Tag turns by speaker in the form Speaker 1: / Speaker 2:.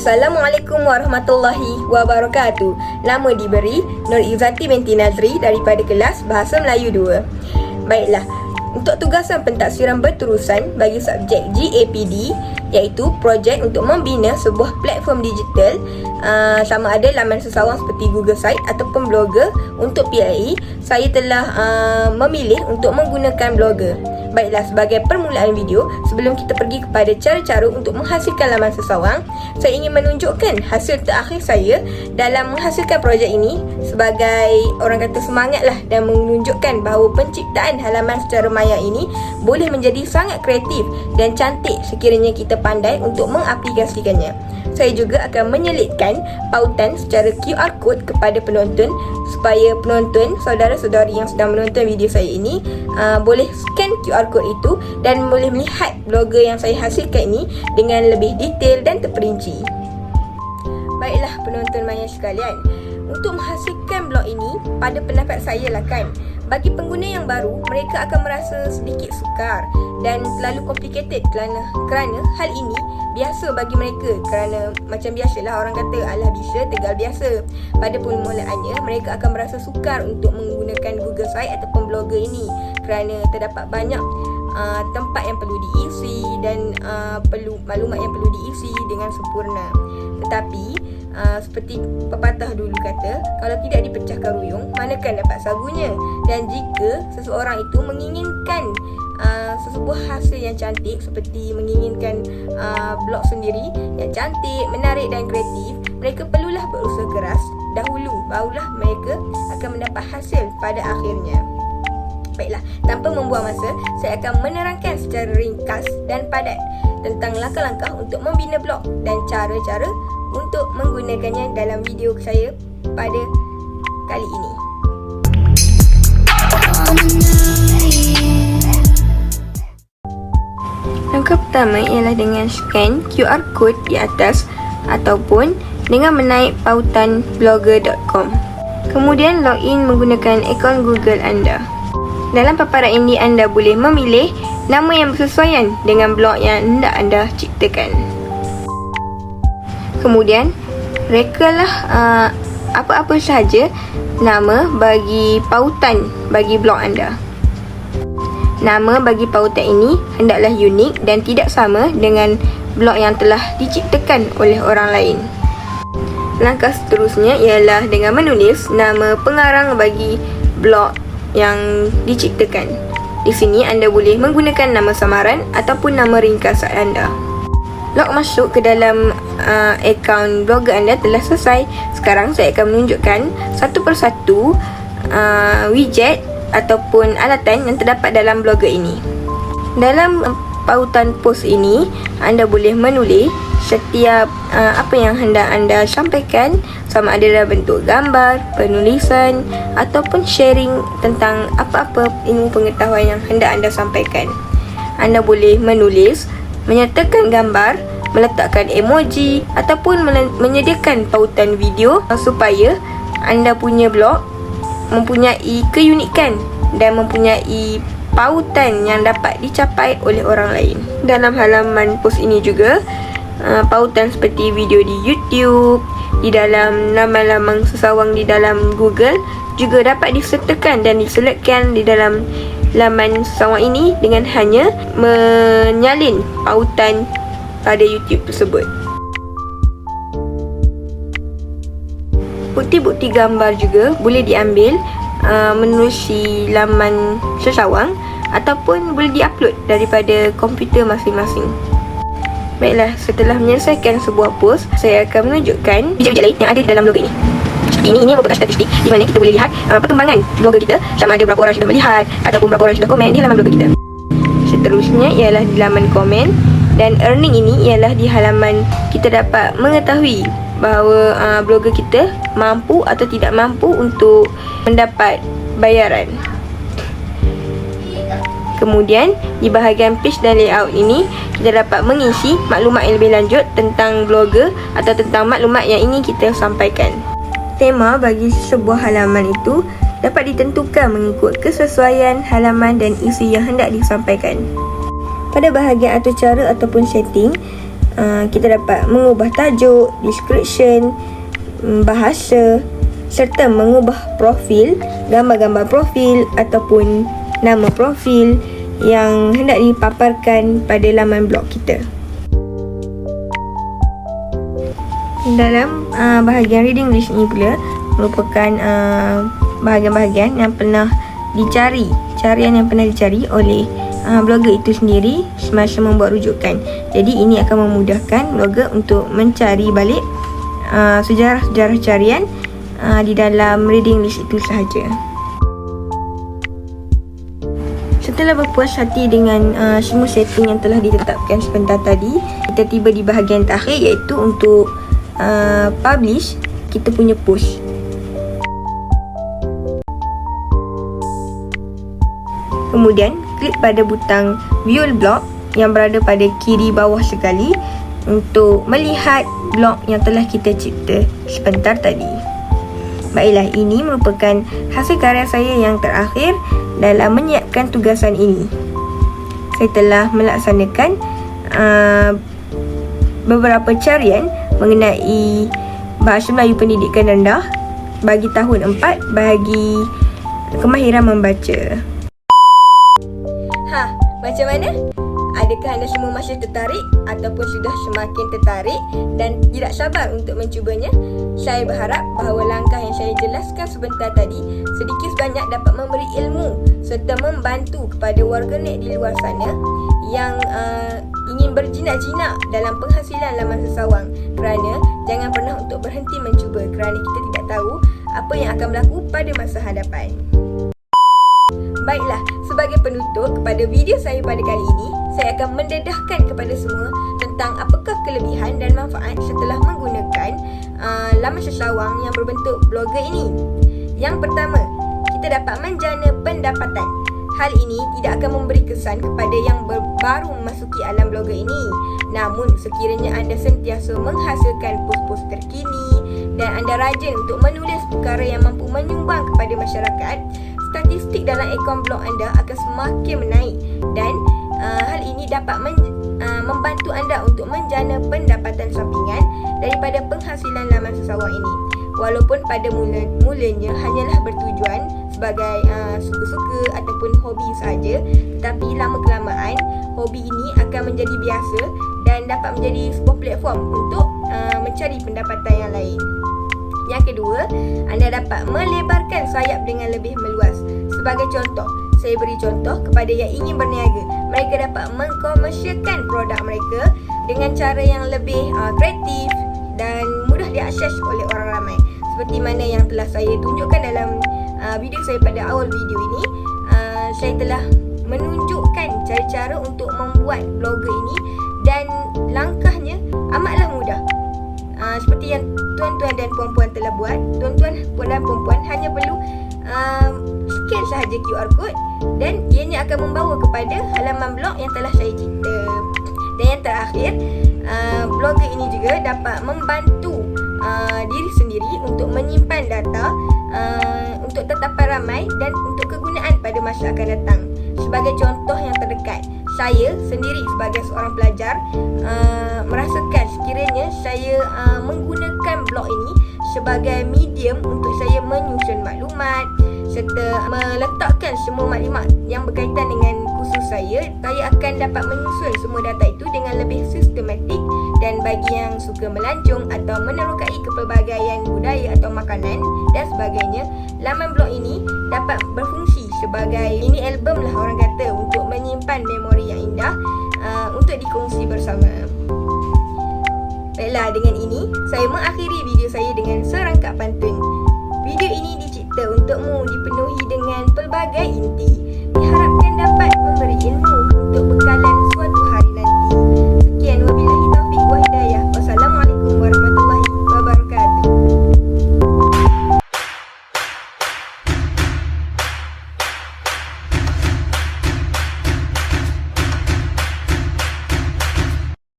Speaker 1: Assalamualaikum warahmatullahi wabarakatuh. Nama diberi Nur Izzati binti Nazri daripada kelas Bahasa Melayu 2. Baiklah, untuk tugasan pentaksiran berterusan bagi subjek GAPD, iaitu projek untuk membina sebuah platform digital, sama ada laman sesawang seperti Google Site ataupun blogger. Untuk PIE, saya telah memilih untuk menggunakan blogger. Baiklah, sebagai permulaan video, sebelum kita pergi kepada cara-cara untuk menghasilkan laman sesawang, saya ingin menunjukkan hasil terakhir saya dalam menghasilkan projek ini sebagai orang kata semangatlah, dan menunjukkan bahawa penciptaan halaman secara maya ini boleh menjadi sangat kreatif dan cantik sekiranya kita pandai untuk mengaplikasikannya. Saya juga akan menyelitkan pautan secara QR code kepada penonton supaya penonton, saudara-saudari yang sedang menonton video saya ini boleh scan QR code itu dan boleh melihat blogger yang saya hasilkan ini dengan lebih detail dan terperinci. Baiklah penonton maya sekalian, untuk menghasilkan blog ini, pada pendapat saya lah kan, bagi pengguna yang baru, mereka akan merasa sedikit sukar dan terlalu complicated kerana hal ini biasa bagi mereka, kerana macam biasalah orang kata alah bisa tegal biasa. Pada permulaannya, mereka akan merasa sukar untuk menggunakan Google Site ataupun blogger ini kerana terdapat banyak tempat yang perlu diisi dan maklumat yang perlu diisi dengan sempurna. Tetapi seperti pepatah dulu kata, kalau tidak dipecahkan ruyung, manakan dapat sagunya. Dan jika seseorang itu menginginkan sesebuah hasil yang cantik, seperti menginginkan blog sendiri yang cantik, menarik dan kreatif, mereka perlulah berusaha keras dahulu, barulah mereka akan mendapat hasil pada akhirnya. Baiklah, tanpa membuang masa, saya akan menerangkan secara ringkas dan padat tentang langkah-langkah untuk membina blog dan cara-cara untuk menggunakannya dalam video saya pada kali ini. Langkah pertama ialah dengan scan QR code di atas ataupun dengan menaik pautan blogger.com. Kemudian login menggunakan akaun Google anda. Dalam paparan ini anda boleh memilih nama yang bersesuaian dengan blog yang hendak anda ciptakan. Kemudian rekalah apa-apa sahaja nama bagi pautan bagi blog anda. Nama bagi pautan ini hendaklah unik dan tidak sama dengan blog yang telah diciptakan oleh orang lain. Langkah seterusnya ialah dengan menulis nama pengarang bagi blog yang diciptakan. Di sini anda boleh menggunakan nama samaran ataupun nama ringkas anda. Log masuk ke dalam akaun blogger anda telah selesai. Sekarang saya akan menunjukkan satu persatu widget ataupun alatan yang terdapat dalam blogger ini. Dalam pautan post ini, anda boleh menulis setiap apa yang hendak anda sampaikan, sama ada dalam bentuk gambar, penulisan ataupun sharing tentang apa-apa ilmu pengetahuan yang hendak anda sampaikan. Anda boleh menulis, menyertakan gambar, meletakkan emoji ataupun menyediakan pautan video supaya anda punya blog mempunyai keunikan dan mempunyai pautan yang dapat dicapai oleh orang lain. Dalam halaman post ini juga, pautan seperti video di YouTube, di dalam laman-laman sesawang di dalam Google juga dapat disertakan dan diselitkan di dalam laman sesawang ini dengan hanya menyalin pautan pada YouTube tersebut. Bukti-bukti gambar juga boleh diambil menerusi laman sesawang ataupun boleh diupload daripada komputer masing-masing. Baiklah, setelah menyelesaikan sebuah post, saya akan menunjukkan video-video lain yang ada dalam blogger ini. Ini merupakan statistik di mana kita boleh lihat perkembangan blogger kita, sama ada berapa orang sudah melihat ataupun berapa orang sudah komen di halaman blogger kita. Seterusnya ialah di laman komen, dan earning ini ialah di halaman kita dapat mengetahui bahawa blogger kita mampu atau tidak mampu untuk mendapat bayaran. Kemudian di bahagian page dan layout ini, kita dapat mengisi maklumat yang lebih lanjut tentang blogger atau tentang maklumat yang ingin kita sampaikan. Tema bagi sebuah halaman itu dapat ditentukan mengikut kesesuaian halaman dan isi yang hendak disampaikan. Pada bahagian atur cara ataupun setting, kita dapat mengubah tajuk, description, bahasa, serta mengubah profil, gambar-gambar profil ataupun nama profil yang hendak dipaparkan pada laman blog kita. Dalam bahagian reading list ini pula merupakan bahagian-bahagian yang pernah dicari, carian yang pernah dicari oleh blogger itu sendiri semasa membuat rujukan. Jadi ini akan memudahkan blogger untuk mencari balik sejarah-sejarah carian di dalam reading list itu sahaja. Setelah berpuas hati dengan semua setting yang telah ditetapkan sebentar tadi, kita tiba di bahagian terakhir, iaitu untuk publish kita punya post. Kemudian klik pada butang view blog yang berada pada kiri bawah sekali untuk melihat blog yang telah kita cipta sebentar tadi. Baiklah, ini merupakan hasil karya saya yang terakhir dalam menyiapkan tugasan ini. Saya telah melaksanakan beberapa carian mengenai Bahasa Melayu Pendidikan Rendah bagi tahun 4 bagi kemahiran membaca. Macam mana? Adakah anda semua masih tertarik ataupun sudah semakin tertarik dan tidak sabar untuk mencubanya? Saya berharap bahawa langkah yang saya jelaskan sebentar tadi sedikit sebanyak dapat memberi ilmu serta membantu kepada warganet di luar sana yang ingin berjinak-jinak dalam penghasilan laman sesawang. Kerana jangan pernah untuk berhenti mencuba, kerana kita tidak tahu apa yang akan berlaku pada masa hadapan. Baiklah, sebagai penutup kepada video saya pada kali ini, saya akan mendedahkan kepada semua tentang apakah kelebihan dan manfaat setelah menggunakan laman sesawang yang berbentuk blogger ini. Yang pertama, kita dapat menjana pendapatan. Hal ini tidak akan memberi kesan kepada yang baru memasuki alam blogger ini. Namun, sekiranya anda sentiasa menghasilkan post-post terkini dan anda rajin untuk menulis perkara yang mampu menyumbang kepada masyarakat, statistik dalam akaun blog anda akan semakin menaik dan hal ini dapat membantu anda untuk menjana pendapatan sampingan daripada penghasilan laman sesawang ini. Walaupun pada mulanya hanyalah bertujuan sebagai suka-suka ataupun hobi saja, tetapi lama-kelamaan hobi ini akan menjadi biasa dan dapat menjadi sebuah platform untuk mencari pendapatan yang lain. Yang kedua, anda dapat melebarkan sayap dengan lebih meluas. Sebagai contoh, saya beri contoh kepada yang ingin berniaga. Mereka dapat mengkomersialkan produk mereka dengan cara yang lebih kreatif dan mudah diakses oleh orang ramai. Seperti mana yang telah saya tunjukkan dalam video saya pada awal video ini, saya telah menunjukkan cara-cara untuk membuat blogger ini dan langkahnya amatlah mudah. Seperti yang tuan-tuan dan puan-puan telah buat. Tuan-tuan dan puan-puan hanya perlu scan sahaja QR code dan ianya akan membawa kepada halaman blog yang telah saya cipta. Dan yang terakhir, blogger ini juga dapat membantu diri sendiri untuk menyimpan data untuk tetapan ramai dan untuk kegunaan pada masa akan datang. Sebagai contoh yang terdekat, saya sendiri sebagai seorang pelajar merasakan sekiranya saya menggunakan blog ini sebagai medium untuk saya menyusun maklumat serta meletakkan semua maklumat yang berkaitan dengan kursus saya akan dapat menyusun semua data itu dengan lebih sistematik. Dan bagi yang suka melancong atau menerokai kepelbagaian budaya atau makanan dan sebagainya, laman blog ini dapat berfungsi sebagai mini album lah orang kata, untuk menyimpan memori yang indah untuk dikongsi bersama. Baiklah, dengan ini saya mengakhiri video saya dengan serangkap pantun. Video ini dicipta untukmu, dipenuhi dengan pelbagai inti.